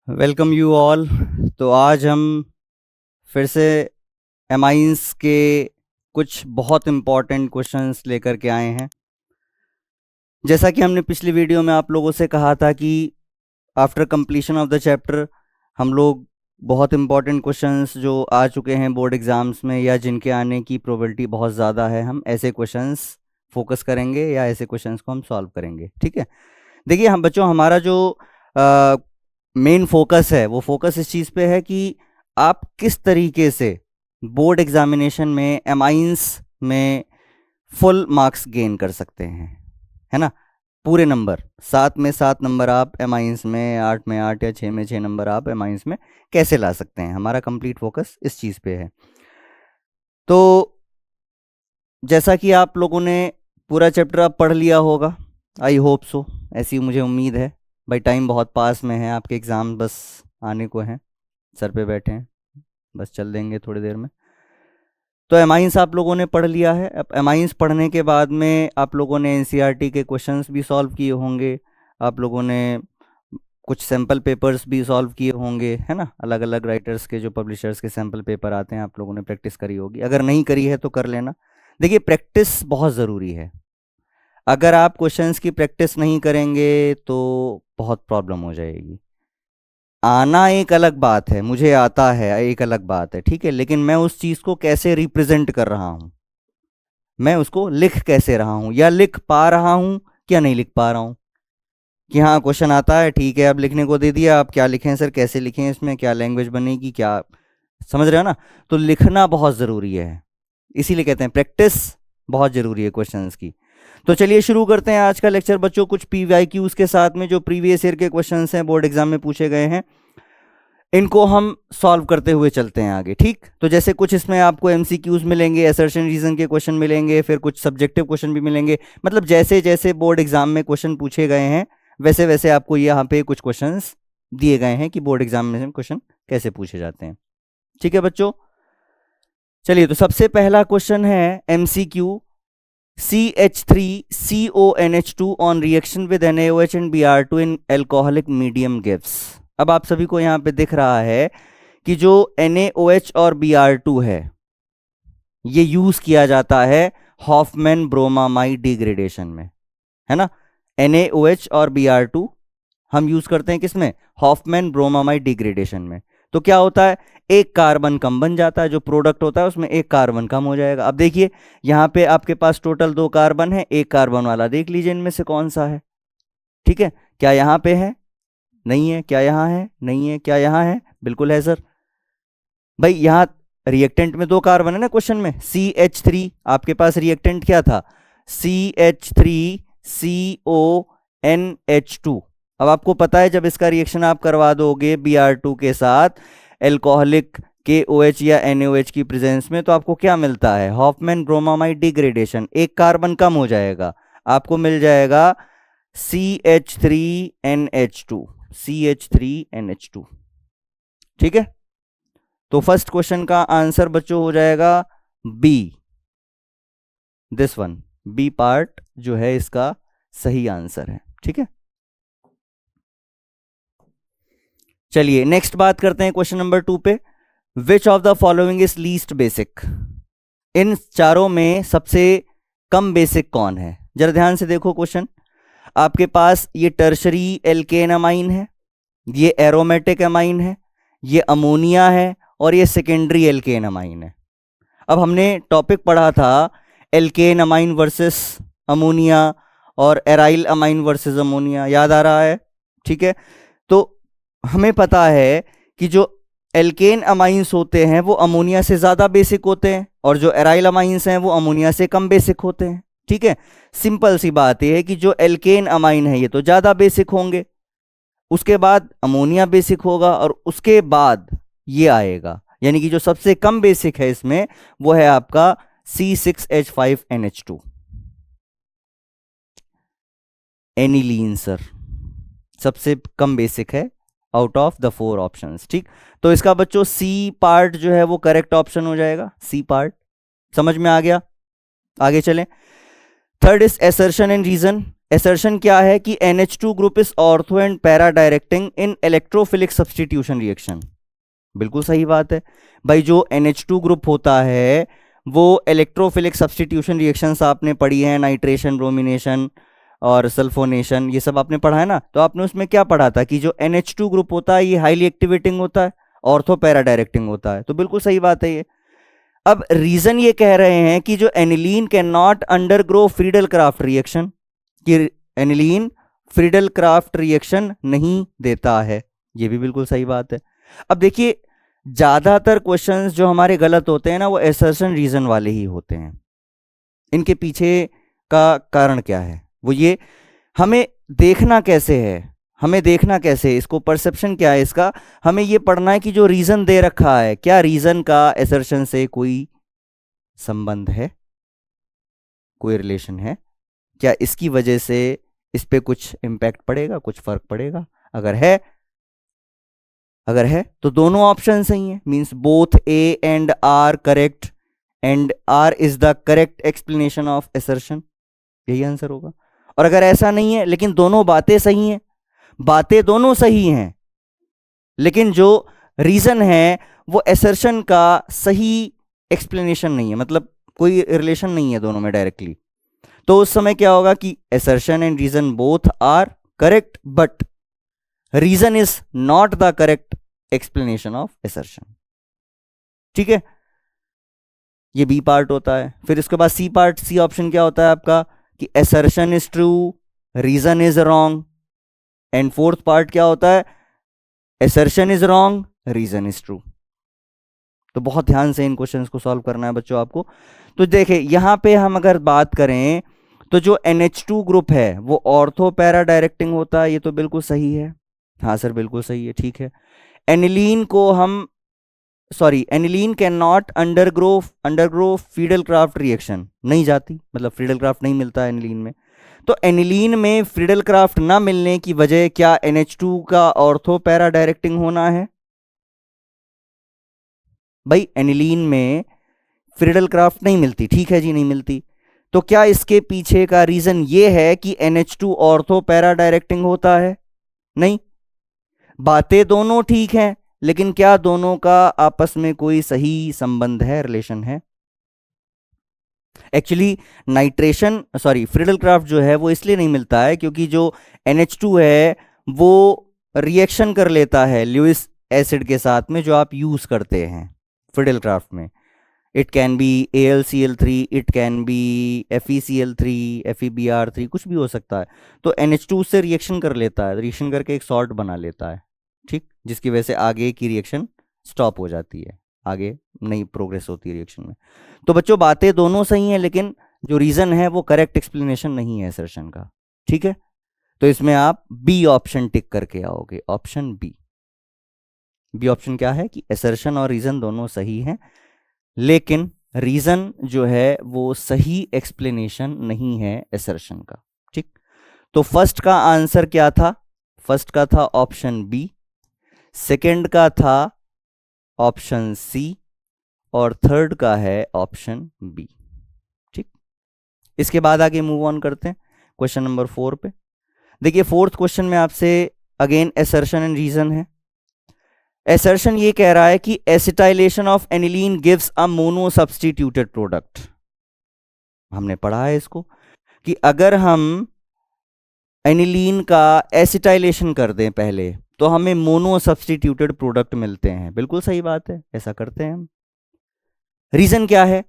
Welcome you all. तो आज हम फिर से एमाइंस के कुछ बहुत इम्पॉर्टेंट क्वेश्चंस लेकर के आए हैं। जैसा कि हमने पिछली वीडियो में आप लोगों से कहा था कि after completion of the chapter हम लोग बहुत इम्पॉर्टेंट क्वेश्चंस जो आ चुके हैं बोर्ड एग्ज़ाम्स में या जिनके आने की प्रोबेबिलिटी बहुत ज़्यादा है, हम ऐसे क्वेश्चंस फोकस करेंगे या ऐसे क्वेश्चंस को हम सॉल्व करेंगे। ठीक है, देखिए हम बच्चों, हमारा जो मेन फोकस है वो फोकस इस चीज़ पे है कि आप किस तरीके से बोर्ड एग्जामिनेशन में एमाइंस में फुल मार्क्स गेन कर सकते हैं, है ना। पूरे नंबर 7 में 7 नंबर आप एमाइंस में, 8 में 8 या 6 में 6 नंबर आप एमाइंस में कैसे ला सकते हैं, हमारा कंप्लीट फोकस इस चीज़ पे है। तो जैसा कि आप लोगों ने पूरा चैप्टर अब पढ़ लिया होगा, आई होप सो, ऐसी मुझे उम्मीद है। भाई टाइम बहुत पास में है, आपके एग्ज़ाम बस आने को हैं, सर पे बैठे हैं, बस चल देंगे थोड़ी देर में। तो एमाइंस आप लोगों ने पढ़ लिया है। अब एमाइंस पढ़ने के बाद में आप लोगों ने एनसीईआरटी के क्वेश्चंस भी सॉल्व किए होंगे, आप लोगों ने कुछ सैम्पल पेपर्स भी सॉल्व किए होंगे, है ना। अलग अलग राइटर्स के जो पब्लिशर्स के सैम्पल पेपर आते हैं, आप लोगों ने प्रैक्टिस करी होगी। अगर नहीं करी है तो कर लेना। देखिए प्रैक्टिस बहुत ज़रूरी है। अगर आप क्वेश्चंस की प्रैक्टिस नहीं करेंगे तो बहुत प्रॉब्लम हो जाएगी। आना एक अलग बात है, मुझे आता है एक अलग बात है, ठीक है, लेकिन मैं उस चीज़ को कैसे रिप्रेजेंट कर रहा हूँ, मैं उसको लिख कैसे रहा हूँ, या लिख पा रहा हूँ क्या नहीं लिख पा रहा हूँ। कि हाँ क्वेश्चन आता है, ठीक है, अब लिखने को दे दिया, आप क्या लिखें सर, कैसे लिखें, इसमें क्या लैंग्वेज बनेगी, क्या, समझ रहे हो ना। तो लिखना बहुत ज़रूरी है, इसीलिए कहते हैं प्रैक्टिस बहुत ज़रूरी है क्वेश्चंस की। तो चलिए शुरू करते हैं आज का लेक्चर बच्चों, कुछ पीवाईक्यूज के साथ में जो प्रीवियस ईयर के क्वेश्चंस हैं बोर्ड एग्जाम में पूछे गए हैं, इनको हम सॉल्व करते हुए चलते हैं आगे। ठीक, तो जैसे कुछ इसमें आपको एमसीक्यूज मिलेंगे, असर्शन रीजन के क्वेश्चन मिलेंगे, फिर कुछ सब्जेक्टिव क्वेश्चन भी मिलेंगे। मतलब जैसे जैसे बोर्ड एग्जाम में क्वेश्चन पूछे गए हैं वैसे वैसे आपको यहाँ पे कुछ क्वेश्चंस दिए गए हैं कि बोर्ड एग्जामिनेशन क्वेश्चन कैसे पूछे जाते हैं। ठीक है बच्चों, चलिए तो सबसे पहला क्वेश्चन है MCQ, CH3CONH2 on reaction with NaOH and Br2 in alcoholic medium gives। अब आप सभी को यहाँ पे दिख रहा है कि जो NaOH और Br2 है ये यूज किया जाता है हॉफमैन ब्रोमामाइड डिग्रेडेशन में, है ना। NaOH और Br2 हम यूज करते हैं किसमें, हॉफमैन ब्रोमामाइड डिग्रेडेशन में। तो क्या होता है, एक कार्बन कम बन जाता है, जो प्रोडक्ट होता है उसमें एक कार्बन कम हो जाएगा। अब देखिए यहाँ पे आपके पास टोटल 2 कार्बन है, एक कार्बन वाला देख लीजिए इनमें से कौन सा है। ठीक है, क्या यहाँ पे है, नहीं है, क्या यहाँ है, नहीं है, क्या यहाँ है, बिल्कुल है सर। भाई यहाँ रिएक्टेंट में 2 कार्बन है ना क्वेश्चन में, CH3, आपके पास रिएक्टेंट क्या था, CH3CONH2। अब आपको पता है जब इसका रिएक्शन आप करवा दोगे Br2 के साथ एल्कोहलिक KOH या NaOH की प्रेजेंस में, तो आपको क्या मिलता है, हॉफमैन ब्रोमामाइड डिग्रेडेशन, एक कार्बन कम हो जाएगा, आपको मिल जाएगा CH3NH2। ठीक है, तो फर्स्ट क्वेश्चन का आंसर बच्चों हो जाएगा B, this one, B part जो है इसका सही आंसर है। ठीक है, चलिए नेक्स्ट बात करते हैं क्वेश्चन नंबर 2 पे। Which of the following is least basic, इन चारों में सबसे कम बेसिक कौन है। जरा ध्यान से देखो क्वेश्चन, आपके पास ये टर्शरी एल्केन अमाइन है, ये एरोमेटिक अमाइन है, ये अमोनिया है, और ये सेकेंडरी एल्केन अमाइन है। अब हमने टॉपिक पढ़ा था एल्केन अमाइन वर्सेस अमोनिया और एराइल अमाइन वर्सेस अमोनिया, याद आ रहा है। ठीक है, तो हमें पता है कि जो एल्केन अमाइंस होते हैं वो अमोनिया से ज़्यादा बेसिक होते हैं, और जो एराइल अमाइंस हैं वो अमोनिया से कम बेसिक होते हैं। ठीक है, सिंपल सी बात यह है कि जो एल्केन अमाइन है ये तो ज़्यादा बेसिक होंगे, उसके बाद अमोनिया बेसिक होगा, और उसके बाद ये आएगा, यानी कि जो सबसे कम बेसिक है इसमें वो है आपका C6H5NH2, एनिलीन सर, सबसे कम बेसिक है आउट ऑफ द 4 ऑप्शंस। ठीक, तो इसका बच्चों सी पार्ट जो है वो करेक्ट ऑप्शन हो जाएगा, सी पार्ट। समझ में आ गया, आगे चलें। Third is assertion and reason. Assertion क्या है कि NH2 group is ortho and para directing in electrophilic substitution reaction. बिल्कुल सही बात है भाई, जो NH2 ग्रुप होता है वो इलेक्ट्रोफिलिक सब्स्टिट्यूशन रिएक्शंस आपने पढ़ी है, नाइट्रेशन, ब्रोमिनेशन और सल्फोनेशन, ये सब आपने पढ़ा है ना। तो आपने उसमें क्या पढ़ा था कि जो NH2 ग्रुप होता है ये हाईली एक्टिवेटिंग होता है, ऑर्थो पैरा डायरेक्टिंग होता है। तो बिल्कुल सही बात है ये। अब रीजन ये कह रहे हैं कि जो aniline can not undergo Friedel craft reaction, कि एनिलीन फ्रीडल क्राफ्ट रिएक्शन नहीं देता है, ये भी बिल्कुल सही बात है। अब देखिए ज्यादातर क्वेश्चंस जो हमारे गलत होते हैं ना वो एसर्शन रीजन वाले ही होते हैं। इनके पीछे का कारण क्या है, वो ये हमें देखना कैसे है, हमें देखना कैसे है, इसको परसेप्शन क्या है इसका, हमें ये पढ़ना है कि जो रीजन दे रखा है क्या रीजन का एसर्शन से कोई संबंध है, कोई रिलेशन है क्या, इसकी वजह से इस पे कुछ इंपैक्ट पड़ेगा, कुछ फर्क पड़ेगा। अगर है तो दोनों ऑप्शन सही हैं, means both A and R correct and R is the correct explanation of assertion, यही आंसर होगा। और अगर ऐसा नहीं है लेकिन दोनों बातें सही हैं, बातें दोनों सही हैं लेकिन जो रीजन है वो एसर्शन का सही एक्सप्लेनेशन नहीं है, मतलब कोई रिलेशन नहीं है दोनों में डायरेक्टली, तो उस समय क्या होगा कि assertion and reason both are correct but reason is not the correct explanation of assertion. ठीक है, ये बी पार्ट होता है। फिर इसके बाद सी पार्ट, सी ऑप्शन क्या होता है आपका कि assertion is true, reason is wrong, and fourth part क्या होता है assertion is wrong, reason is true. तो बहुत ध्यान से इन क्वेश्चंस को सॉल्व करना है बच्चों आपको। तो देखिए यहां पे हम अगर बात करें तो जो NH2 ग्रुप है वो ऑर्थो पैरा डायरेक्टिंग होता है, ये तो बिल्कुल सही है, हाँ सर बिल्कुल सही है, ठीक है। एनिलीन को हम aniline can not अंडरग्रो Friedel craft reaction, नहीं जाती, मतलब फ्रीडल क्राफ्ट नहीं मिलता है एनिलीन में। तो एनिलीन में फ्रीडल क्राफ्ट ना मिलने की वजह क्या NH2 का ऑर्थो पैरा डायरेक्टिंग होना है? भाई एनिलीन में फ्रीडल क्राफ्ट नहीं मिलती, ठीक है जी नहीं मिलती, तो क्या इसके पीछे का रीजन ये है कि NH2 ऑर्थो पैरा डायरेक्टिंग होता है? नहीं, बातें दोनों ठीक हैं लेकिन क्या दोनों का आपस में कोई सही संबंध है, रिलेशन है? एक्चुअली फ्रीडल क्राफ्ट जो है वो इसलिए नहीं मिलता है क्योंकि जो NH2 है वो रिएक्शन कर लेता है ल्यूइस एसिड के साथ में जो आप यूज करते हैं फ्रीडल क्राफ्ट में। It can be AlCl3, it can be FeCl3, FeBr3, कुछ भी हो सकता है। तो NH2 से रिएक्शन कर लेता है, रिएक्शन करके एक सॉल्ट बना लेता है, ठीक, जिसकी वजह से आगे की रिएक्शन स्टॉप हो जाती है, आगे नहीं प्रोग्रेस होती है रिएक्शन में। तो बच्चों बातें दोनों सही हैं लेकिन जो रीजन है वो करेक्ट एक्सप्लेनेशन नहीं है एसर्शन का, ठीक है। तो इसमें आप बी ऑप्शन टिक करके आओगे, ऑप्शन बी। बी ऑप्शन क्या है कि एसर्शन और रीजन दोनों सही हैं लेकिन रीजन जो है वो सही एक्सप्लेनेशन नहीं है एसर्शन का, ठीक। तो फर्स्ट का आंसर क्या था? फर्स्ट का था ऑप्शन बी, सेकंड का था ऑप्शन सी और थर्ड का है ऑप्शन बी, ठीक। इसके बाद आगे मूव ऑन करते हैं क्वेश्चन नंबर 4 पे। देखिए फोर्थ क्वेश्चन में आपसे अगेन एसर्शन एंड रीजन है। एसर्शन ये कह रहा है कि acetylation of aniline gives a mono substituted product. हमने पढ़ा है इसको कि अगर हम एनिलीन का एसिटाइलेशन कर दें पहले तो हमें मोनो सब्स्टिट्यूटेड प्रोडक्ट मिलते हैं, बिल्कुल सही बात है, ऐसा करते हैं हम। रीजन क्या है?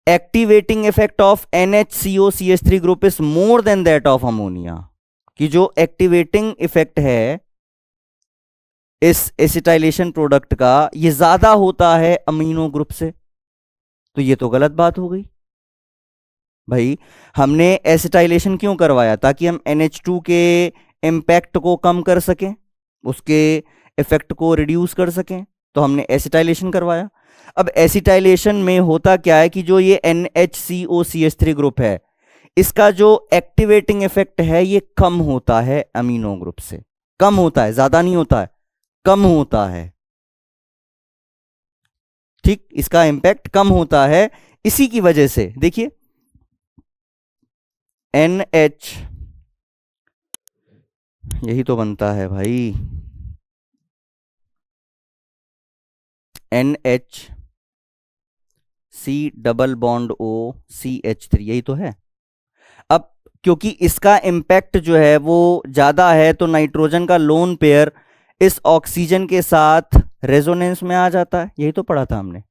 Activating effect of NHCOCH3 group is more than that of ammonia, कि जो एक्टिवेटिंग इफेक्ट है इस एसिटाइलेशन प्रोडक्ट का ये ज्यादा होता है अमीनो ग्रुप से। तो ये तो गलत बात हो गई भाई। हमने एसिटाइलेशन क्यों करवाया? ताकि हम NH2 के इम्पैक्ट को कम कर सकें, उसके इफेक्ट को रिड्यूस कर सकें, तो हमने एसिटाइलेशन करवाया। अब एसिटाइलेशन में होता क्या है कि जो ये NHCOCH3 ग्रुप है इसका जो एक्टिवेटिंग इफेक्ट है ये कम होता है अमीनो ग्रुप से, कम होता है, ज्यादा नहीं होता है, कम होता है, ठीक, इसका इंपैक्ट कम होता है। इसी की वजह से देखिए NH यही तो बनता है भाई, NH C double bond O CH3, यही तो है। अब क्योंकि इसका इम्पैक्ट जो है वो ज्यादा है, तो नाइट्रोजन का लोन पेयर इस ऑक्सीजन के साथ रेजोनेंस में आ जाता है, यही तो पढ़ा था हमने।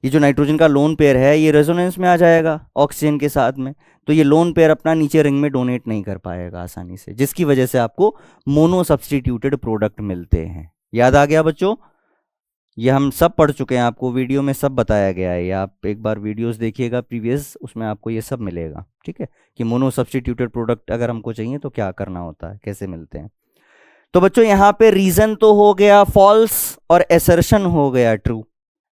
ये जो नाइट्रोजन का लोन पेयर है ये रेजोनेंस में आ जाएगा ऑक्सीजन के साथ में, तो ये लोन पेयर अपना नीचे रिंग में डोनेट नहीं कर पाएगा आसानी से, जिसकी वजह से आपको मोनो सब्सटीट्यूटेड प्रोडक्ट मिलते हैं। याद आ गया बच्चों? ये हम सब पढ़ चुके हैं, आपको वीडियो में सब बताया गया है, ये आप एक बार वीडियोस देखिएगा प्रीवियस, उसमें आपको ये सब मिलेगा, ठीक है, कि मोनो सब्सटीट्यूटेड प्रोडक्ट अगर हमको चाहिए तो क्या करना होता है, कैसे मिलते हैं। तो बच्चों यहाँ पे रीजन तो हो गया फॉल्स और एसर्शन हो गया true.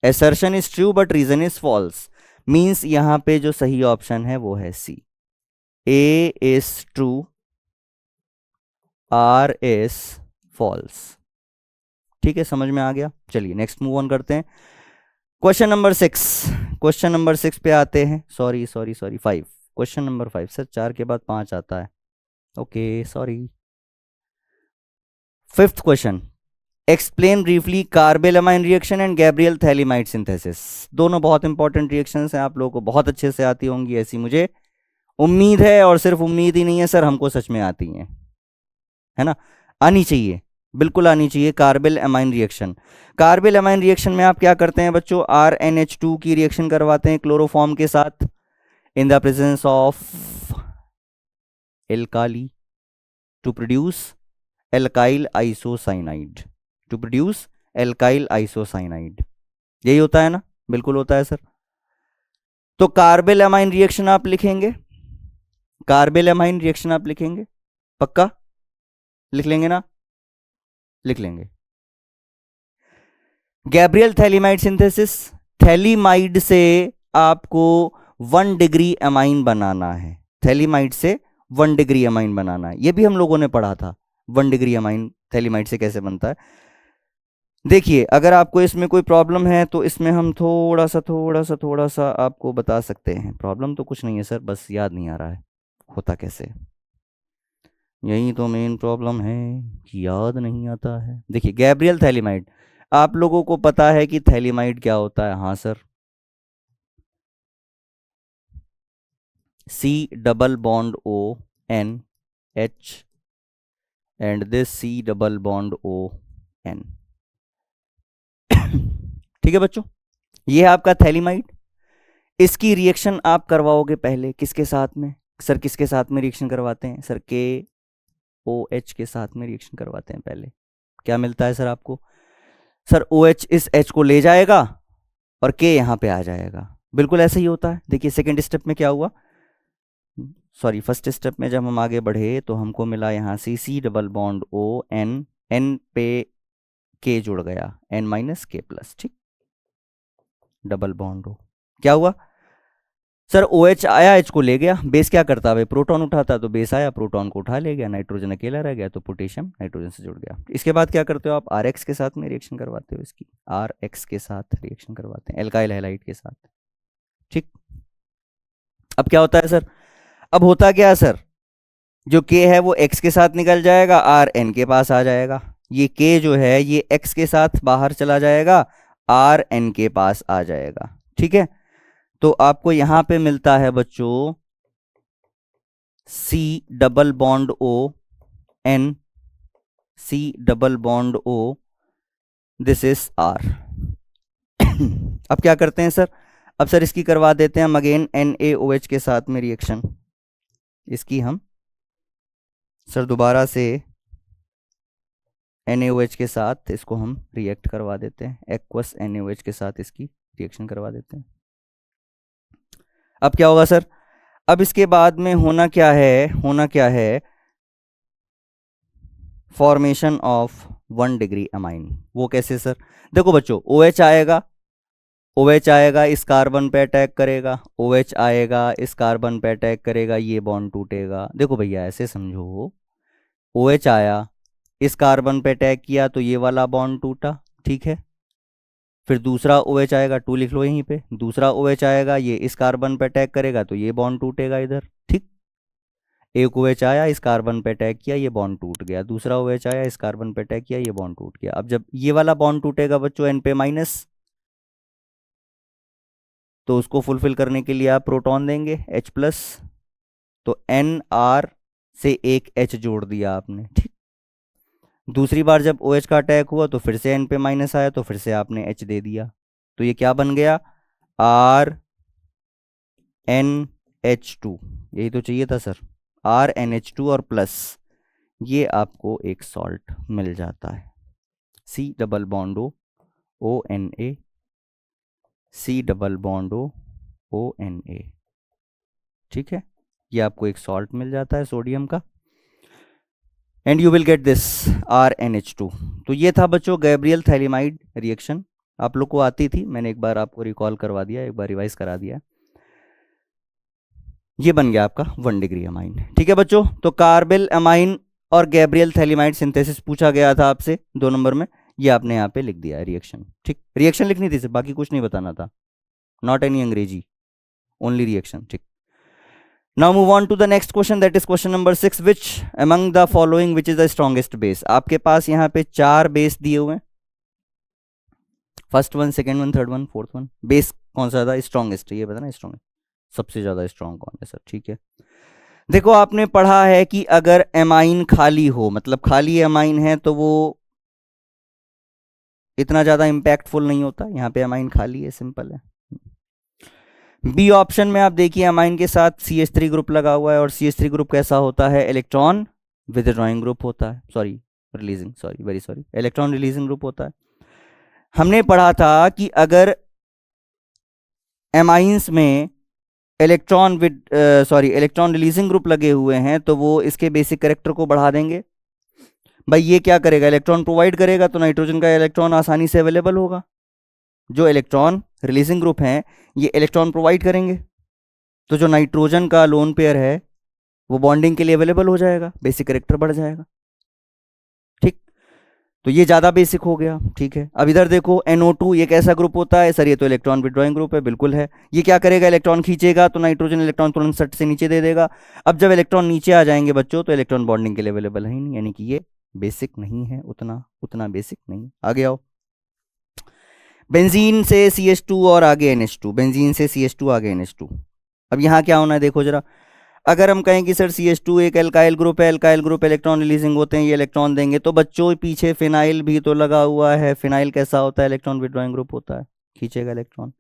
Assertion is true but reason is false, means यहाँ पे जो सही ऑप्शन है वो है C, A is true, R is false. ठीक है, समझ में आ गया? चलिए नेक्स्ट मूव ऑन करते हैं। क्वेश्चन नंबर 6, क्वेश्चन नंबर 6 पे आते हैं, सॉरी 5, क्वेश्चन नंबर 5 सर, 4 के बाद 5 आता है, okay sorry. 5th question, explain briefly carbylamine reaction and Gabriel phthalimide synthesis. दोनों बहुत इंपॉर्टेंट रिएक्शंस हैं, आप लोगों को बहुत अच्छे से आती होंगी ऐसी मुझे उम्मीद है, और सिर्फ उम्मीद ही नहीं है सर, हमको सच में आती हैं, है ना, आनी चाहिए, बिल्कुल आनी चाहिए। कार्बेल एमाइन रिएक्शन, कार्बेल एमाइन रिएक्शन में आप क्या करते हैं बच्चों, RnH2 की रिएक्शन करवाते हैं क्लोरोफॉर्म के साथ in the presence of alkali to produce alkyl isocyanide, to produce alkyl isocyanide, यही होता है ना? बिल्कुल होता है सर। तो कार्बेल एमाइन रिएक्शन आप लिखेंगे, कार्बेल एमाइन रिएक्शन आप लिखेंगे, पक्का लिख लेंगे ना? लिख लेंगे। गैब्रियल थैलीमाइड सिंथेसिस, थैलीमाइड से आपको 1 डिग्री अमाइन बनाना है, थैलीमाइड से 1 डिग्री अमाइन बनाना है, ये भी हम लोगों ने पढ़ा था 1 डिग्री अमाइन थैलीमाइड से कैसे बनता है। देखिए अगर आपको इसमें कोई प्रॉब्लम है तो इसमें हम थोड़ा सा आपको बता सकते हैं। प्रॉब्लम तो कुछ नहीं है सर, बस याद नहीं आ रहा है होता कैसे, यही तो मेन प्रॉब्लम है कि याद नहीं आता है। देखिए गैब्रियल थैलीमाइड, आप लोगों को पता है कि थैलीमाइड क्या होता है? हाँ sir, C double bond O N H and this C double bond O N। ठीक है बच्चों, ये है आपका थैलीमाइड। इसकी रिएक्शन आप करवाओगे पहले किसके साथ में सर, किसके साथ में रिएक्शन करवाते हैं सर? KOH के साथ में रिएक्शन करवाते हैं पहले। क्या मिलता है सर आपको? सर OH इस H को ले जाएगा और K यहाँ पे आ जाएगा, बिल्कुल ऐसे ही होता है। देखिए सेकेंड स्टेप में क्या हुआ, सॉरी फर्स्ट स्टेप में जब हम आगे बढ़े तो हमको मिला यहाँ C double bond O N, N पे K जुड़ गया, N माइनस K प्लस, ठीक, डबल बॉन्ड हो, क्या हुआ सर? OH आया, H को ले गया, बेस क्या करता है, प्रोटॉन उठाता, तो बेस आया प्रोटॉन को उठा ले गया, नाइट्रोजन अकेला रह गया, तो पोटेशियम नाइट्रोजन से जुड़ गया। इसके बाद क्या करते हो आप? RX के साथ में रिएक्शन करवाते हो, इसकी RX के साथ रिएक्शन करवाते हैं एल्काइल हैलाइड के साथ, ठीक। अब क्या होता है सर? अब होता क्या है सर, जो K है वो X के साथ निकल जाएगा, R N के पास आ जाएगा, ये K जो है ये X के साथ बाहर चला जाएगा, R N के पास आ जाएगा, ठीक है। तो आपको यहां पे मिलता है बच्चों C double bond O N, C double bond O, this is R। अब क्या करते हैं सर? अब सर इसकी करवा देते हैं हम अगेन NaOH के साथ में रिएक्शन, इसकी हम सर दोबारा से NaOH के साथ इसको हम रिएक्ट करवा देते हैं, एक्वस NaOH के साथ इसकी रिएक्शन करवा देते हैं। अब क्या होगा सर? अब इसके बाद में होना क्या है, होना क्या है, फॉर्मेशन ऑफ 1 डिग्री अमाइन। वो कैसे सर? देखो बच्चों OH आएगा, OH आएगा इस कार्बन पे अटैक करेगा, OH आएगा इस कार्बन पे अटैक करेगा, ये बॉन्ड टूटेगा। देखो भैया ऐसे समझो, OH आया इस कार्बन पे अटैक किया तो ये वाला बॉन्ड टूटा, ठीक है। फिर दूसरा OH आएगा, 2 लिख लो यहीं पे, दूसरा OH आएगा, ये इस कार्बन पे अटैक करेगा तो ये बॉन्ड टूटेगा इधर, ठीक। एक OH आया, इस कार्बन पे अटैक किया, ये बॉन्ड टूट गया। दूसरा OH आया, इस कार्बन पे अटैक किया, ये बॉन्ड टूट गया। अब जब ये वाला बॉन्ड टूटेगा बच्चों N पे माइनस, तो उसको फुलफिल करने के लिए आप प्रोटॉन देंगे H प्लस, तो NR से एक H जोड़ दिया आपने, ठीक। दूसरी बार जब OH का अटैक हुआ तो फिर से N पे माइनस आया, तो फिर से आपने H दे दिया। तो ये क्या बन गया, RNH2। यही तो चाहिए था सर, RNH2 और प्लस ये आपको एक सॉल्ट मिल जाता है, C double bond O ONA, C double bond O ONA, ठीक है। ये आपको एक सॉल्ट मिल जाता है सोडियम का, and you will get this RNH2। तो ये था बच्चों गैब्रियल थैलिमाइड रिएक्शन, आप लोग को आती थी, मैंने एक बार आपको रिकॉल करवा दिया, एक बार रिवाइज करा दिया। ये बन गया आपका 1 डिग्री अमाइन, ठीक है बच्चों। तो कार्बिल अमाइन और गैब्रियल थैलिमाइड सिंथेसिस पूछा गया था आपसे 2 नंबर में, ये आपने यहाँ पे लिख दिया है रिएक्शन, ठीक। रिएक्शन लिखनी थी सिर्फ, बाकी कुछ नहीं बताना था, नॉट एनी अंग्रेजी, ओनली रिएक्शन, ठीक। Now move on to the next question, that is question number 6. Which among the following which is the strongest base? आपके पास यहाँ पे 4 बेस दिए हुए हैं, first one, second one, third one, fourth one. Base कौन सा था स्ट्रॉन्गेस्ट, ये बताना स्ट्रॉन्गेस्ट, सबसे ज्यादा स्ट्रॉन्ग कौन है सर, ठीक है। देखो आपने पढ़ा है कि अगर एमाइन खाली हो, मतलब खाली एमाइन है, तो वो इतना ज्यादा इंपैक्टफुल नहीं होता। यहाँ पे एमाइन खाली है, सिंपल है। बी ऑप्शन में आप देखिए अमाइन के साथ CH3 ग्रुप लगा हुआ है, और CH3 ग्रुप कैसा होता है, इलेक्ट्रॉन विथड्रॉइंग ग्रुप होता है, इलेक्ट्रॉन रिलीजिंग ग्रुप होता है। हमने पढ़ा था कि अगर एमाइंस में इलेक्ट्रॉन रिलीजिंग ग्रुप लगे हुए हैं, तो वो इसके बेसिक कैरेक्टर को बढ़ा देंगे। भाई ये क्या करेगा, इलेक्ट्रॉन प्रोवाइड करेगा, तो नाइट्रोजन का इलेक्ट्रॉन आसानी से अवेलेबल होगा। जो इलेक्ट्रॉन रिलीजिंग ग्रुप हैं ये इलेक्ट्रॉन प्रोवाइड करेंगे, तो जो नाइट्रोजन का लोन पेयर है वो बॉन्डिंग के लिए अवेलेबल हो जाएगा, बेसिक कैरेक्टर बढ़ जाएगा, ठीक। तो ये ज्यादा बेसिक हो गया, ठीक है। अब इधर देखो NO2, ये कैसा ग्रुप होता है सर, ये तो इलेक्ट्रॉन विड्रॉइंग ग्रुप है, बिल्कुल है। ये क्या करेगा, इलेक्ट्रॉन खींचेगा, तो नाइट्रोजन इलेक्ट्रॉन तुरंत सट से नीचे दे देगा। अब जब इलेक्ट्रॉन नीचे आ जाएंगे बच्चों, तो इलेक्ट्रॉन बॉन्डिंग के लिए अवेलेबल है ही नहीं, यानी कि ये बेसिक नहीं है, उतना बेसिक नहीं। आगे आओ, बेंजीन से CH2 और आगे NH2, बेंजीन से CH2 आगे NH2। अब यहाँ क्या होना है देखो जरा, अगर हम कहें कि सर CH2 एक एल्काइल ग्रुप है, एल्काइल ग्रुप इलेक्ट्रॉन रिलीजिंग होते हैं, ये इलेक्ट्रॉन देंगे, तो बच्चों पीछे फिनाइल भी तो लगा हुआ है। फिनाइल कैसा होता है, इलेक्ट्रॉन विड्रॉइंग ग्रुप होता है, खींचेगा इलेक्ट्रॉन।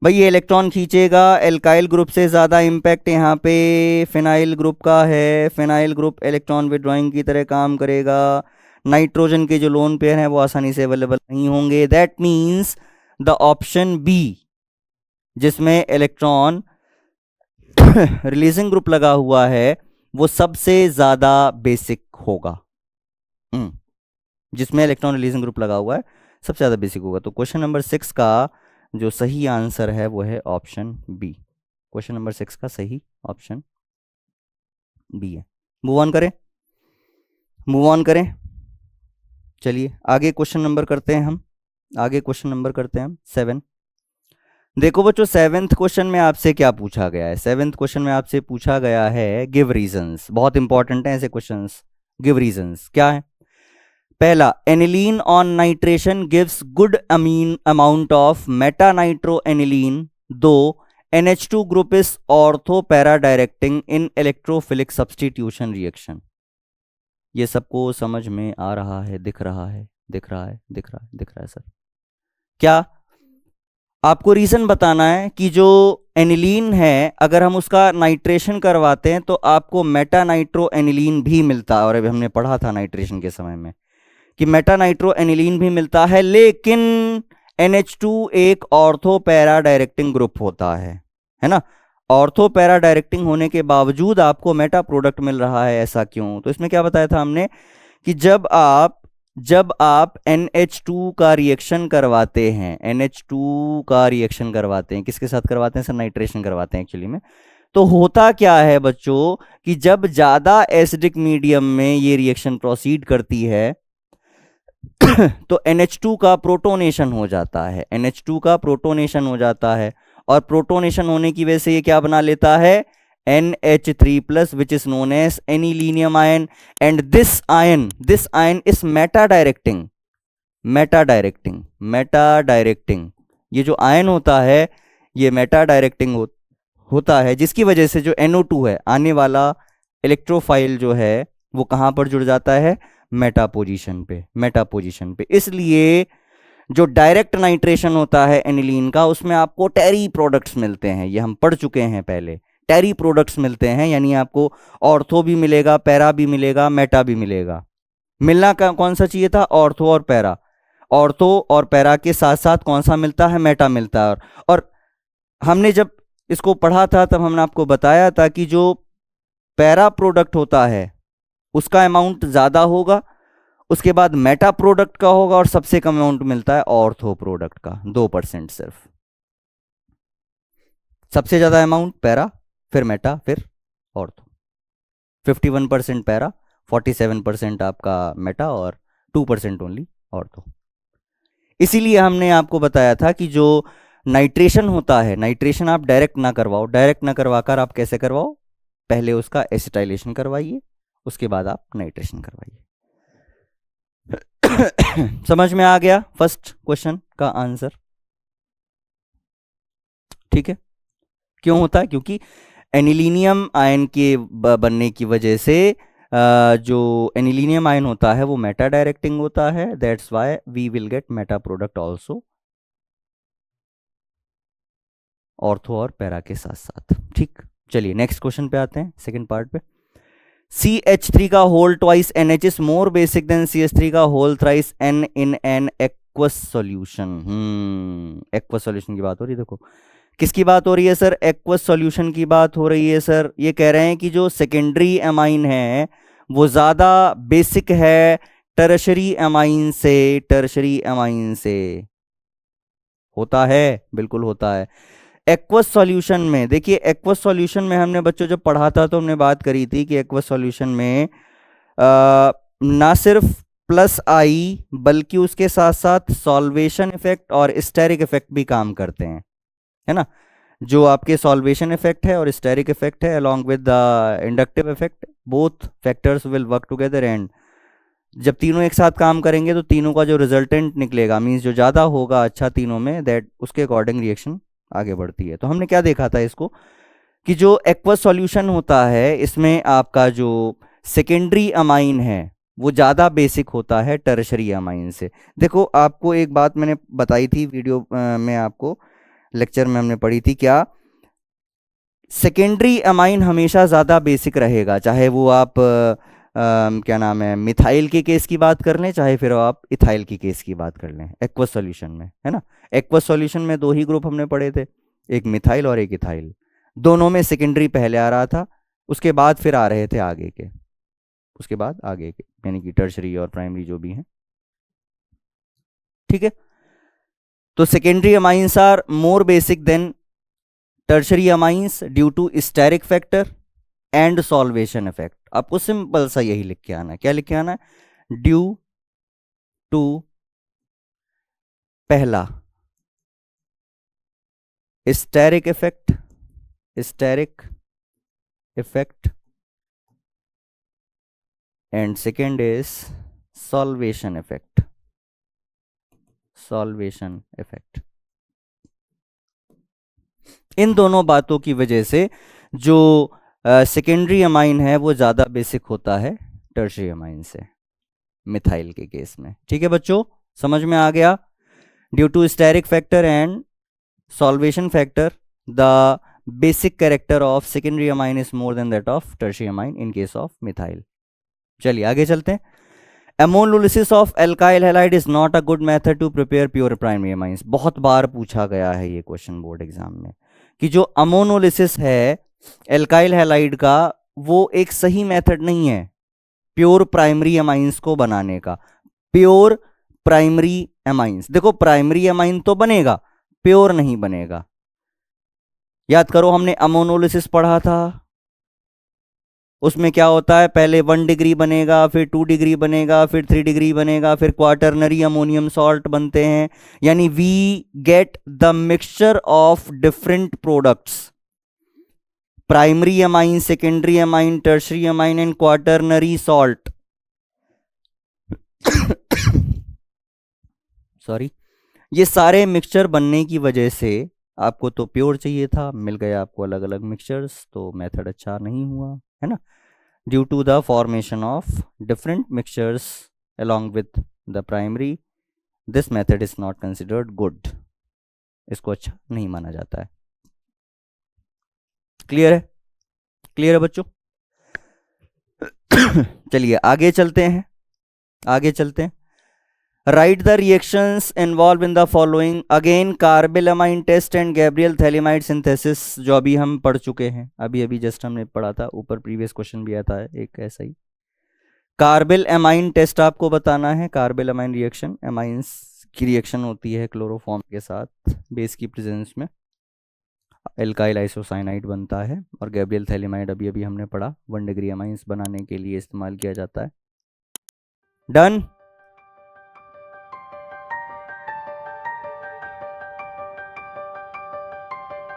भाई ये इलेक्ट्रॉन खींचेगा, एल्काइल ग्रुप से ज़्यादा इम्पैक्ट यहाँ पे फिनाइल ग्रुप का है। फिनाइल ग्रुप इलेक्ट्रॉन विड्रॉइंग की तरह काम करेगा, नाइट्रोजन के जो लोन पेयर हैं वो आसानी से अवेलेबल नहीं होंगे। That means the option B, जिसमें इलेक्ट्रॉन रिलीजिंग ग्रुप लगा हुआ है, वो सबसे ज्यादा बेसिक होगा। जिसमें इलेक्ट्रॉन रिलीजिंग ग्रुप लगा हुआ है सबसे ज्यादा बेसिक होगा। तो क्वेश्चन नंबर 6 का जो सही आंसर है वो है ऑप्शन बी। क्वेश्चन नंबर 6 का सही ऑप्शन बी है। मूव ऑन करें, चलिए आगे क्वेश्चन नंबर करते हैं हम। आगे क्वेश्चन नंबर करते हैं हम 7। देखो बच्चों 7th क्वेश्चन में आपसे क्या पूछा गया है, 7th क्वेश्चन में आपसे पूछा गया है गिव रीजंस। बहुत इंपॉर्टेंट है ऐसे क्वेश्चंस, गिव रीजंस क्या है। पहला, aniline on nitration gives good amine amount of meta nitro aniline, दो NH2 group is ortho para directing in electrophilic substitution reaction. ये सबको समझ में आ रहा है, दिख रहा है सर। क्या आपको रीजन बताना है कि जो एनिलीन है अगर हम उसका नाइट्रेशन करवाते हैं तो आपको मेटा नाइट्रो एनिलीन भी मिलता है। और अभी हमने पढ़ा था नाइट्रेशन के समय में कि मेटा नाइट्रो एनिलीन भी मिलता है, लेकिन NH2 एक ऑर्थो पैरा डायरेक्टिंग ग्रुप होता है ना। ऑर्थो पैरा डायरेक्टिंग होने के बावजूद आपको मेटा प्रोडक्ट मिल रहा है, ऐसा क्यों। तो इसमें क्या बताया था हमने कि जब आप NH2 का रिएक्शन करवाते हैं, NH2 का रिएक्शन करवाते हैं, किसके साथ करवाते हैं सर, नाइट्रेशन करवाते हैं एक्चुअली में। तो होता क्या है बच्चों कि जब ज्यादा एसिडिक मीडियम में ये रिएक्शन प्रोसीड करती है तो NH2 का प्रोटोनेशन हो जाता है, NH2 का प्रोटोनेशन हो जाता है, और प्रोटोनेशन होने की वजह से ये क्या बना लेता है, NH3+ which is known as anilinium ion, and this ion is meta directing. ये जो आयन होता है ये मेटा डायरेक्टिंग होता है, जिसकी वजह से जो NO2 है, आने वाला इलेक्ट्रोफाइल जो है वो कहां पर जुड़ जाता है, मेटा पोजीशन पे। इसलिए जो डायरेक्ट नाइट्रेशन होता है एनिलीन का, उसमें आपको टेरी प्रोडक्ट्स मिलते हैं, ये हम पढ़ चुके हैं पहले। टेरी प्रोडक्ट्स मिलते हैं, यानी आपको ऑर्थो भी मिलेगा, पैरा भी मिलेगा, मेटा भी मिलेगा। मिलना कौन सा चाहिए था, ऑर्थो और पैरा। ऑर्थो और पैरा के साथ साथ कौन सा मिलता है, मेटा मिलता है। और हमने जब इसको पढ़ा था तब हमने आपको बताया था कि जो पैरा प्रोडक्ट होता है उसका अमाउंट ज्यादा होगा, उसके बाद मेटा प्रोडक्ट का होगा, और सबसे कम अमाउंट मिलता है ऑर्थो प्रोडक्ट का, 2% सिर्फ। सबसे ज्यादा अमाउंट पैरा, फिर मेटा, फिर ऑर्थो। 51% पैरा, 47% आपका मेटा, और 2% ओनली ऑर्थो। इसीलिए हमने आपको बताया था कि जो नाइट्रेशन होता है, नाइट्रेशन आप डायरेक्ट ना करवाओ, डायरेक्ट ना करवाकर आप कैसे करवाओ, पहले उसका एसिटाइलेशन करवाइए, उसके बाद आप नाइट्रेशन करवाइए। समझ में आ गया फर्स्ट क्वेश्चन का आंसर? ठीक है। क्यों होता है, क्योंकि एनिलीनियम आयन के बनने की वजह से जो एनिलीनियम आयन होता है वो मेटा डायरेक्टिंग होता है, that's why we will get meta product also, ortho और पैरा के साथ साथ। ठीक, चलिए नेक्स्ट क्वेश्चन पे आते हैं, सेकंड पार्ट पे। CH3 का whole twice NH is more basic than CH3 का whole thrice N in an aqueous solution. Aqueous solution की बात हो रही है। देखो किसकी बात हो रही है सर, एक्वस सॉल्यूशन की बात हो रही है सर। ये कह रहे हैं कि जो सेकेंडरी एमाइन है वो ज्यादा बेसिक है टर्शरी एमाइन से। होता है, बिल्कुल होता है। एक्वस सॉल्यूशन में देखिए, एक्वस सॉल्यूशन में हमने बच्चों जब पढ़ा था तो हमने बात करी थी कि एक्वस सॉल्यूशन में ना सिर्फ प्लस आई बल्कि उसके साथ साथ सॉल्वेशन इफेक्ट और स्टेरिक इफेक्ट भी काम करते हैं, है ना। जो आपके सॉल्वेशन इफेक्ट है और स्टेरिक इफेक्ट है along with the inductive effect, both factors will work together, and जब तीनों एक साथ काम करेंगे तो तीनों का जो रिजल्टेंट निकलेगा, मींस जो ज़्यादा होगा अच्छा तीनों में, दैट उसके अकॉर्डिंग रिएक्शन आगे बढ़ती है। तो हमने क्या देखा था इसको, कि जो एक्वस सॉल्यूशन होता है इसमें आपका जो सेकेंडरी अमाइन है वो ज़्यादा बेसिक होता है टर्शरी अमाइन से। देखो आपको एक बात मैंने बताई थी वीडियो में, आपको लेक्चर में हमने पढ़ी थी, क्या सेकेंडरी अमाइन हमेशा ज़्यादा बेसिक रहेगा, चाहे वो आप क्या नाम है, मिथाइल के केस की बात कर लें, चाहे फिर आप इथाइल की केस की बात कर लें एक्वस सॉल्यूशन में, है ना। एक्वस सॉल्यूशन में दो ही ग्रुप हमने पढ़े थे, एक मिथाइल और एक इथाइल। दोनों में सेकेंडरी पहले आ रहा था, उसके बाद फिर आ रहे थे आगे के, उसके बाद आगे के, यानी कि टर्शरी और प्राइमरी जो भी हैं। ठीक है, तो secondary amines are more basic than tertiary amines due to steric factor and solvation effect. आपको सिंपल सा यही लिख के आना है, क्या लिख के आना है, ड्यू टू पहला steric effect and second is solvation effect. इन दोनों बातों की वजह से जो सेकेंडरी अमाइन है वो ज़्यादा बेसिक होता है टर्शरी अमाइन से, मिथाइल के केस में। ठीक है बच्चों, समझ में आ गया। Due to steric factor and solvation factor the basic character of secondary amine is more than that of tertiary amine in case of methyl. चलिए आगे चलते हैं। Ammonolysis of alkyl halide is not a good method to prepare pure primary amines. बहुत बार पूछा गया है ये क्वेश्चन बोर्ड एग्जाम में, कि जो अमोनोलिसिस है एल्काइल हैलाइड का वो एक सही मेथड नहीं है प्योर प्राइमरी अमाइंस को बनाने का। प्योर प्राइमरी अमाइंस, देखो प्राइमरी अमाइन तो बनेगा, प्योर नहीं बनेगा। याद करो हमने अमोनोलिसिस पढ़ा था, उसमें क्या होता है, पहले 1 डिग्री बनेगा, फिर 2 डिग्री बनेगा, फिर 3 डिग्री बनेगा, फिर क्वाटरनरी अमोनियम सॉल्ट बनते हैं, यानी we get the mixture of different products. Primary amine, secondary amine, tertiary amine and quaternary salt. Sorry, ये सारे मिक्सचर बनने की वजह से आपको तो प्योर चाहिए था, मिल गया आपको अलग अलग मिक्सचर्स, तो मेथड अच्छा नहीं हुआ, है ना। Due to the formation of different mixtures along with the primary, this method is not considered good, इसको अच्छा नहीं माना जाता है। क्लियर है? क्लियर है बच्चों? चलिए आगे चलते हैं, आगे चलते हैं। Write the reactions involved in the following, again carbylamine test and Gabriel phthalimide synthesis, जो अभी हम पढ़ चुके हैं, अभी अभी जस्ट हमने पढ़ा था, ऊपर प्रीवियस क्वेश्चन भी आता है एक ऐसा ही। कार्बिल एमाइन टेस्ट आपको बताना है, कार्बिल एमाइन रिएक्शन, एमाइंस की रिएक्शन होती है क्लोरोफॉर्म के साथ बेस की प्रेजेंस में, एल्काइल आइसोसाइनाइड बनता है, और गैब्रियल थैलिमाइड अभी अभी हमने पढ़ा 1 डिग्री एमाइंस बनाने के लिए इस्तेमाल किया जाता है। डन।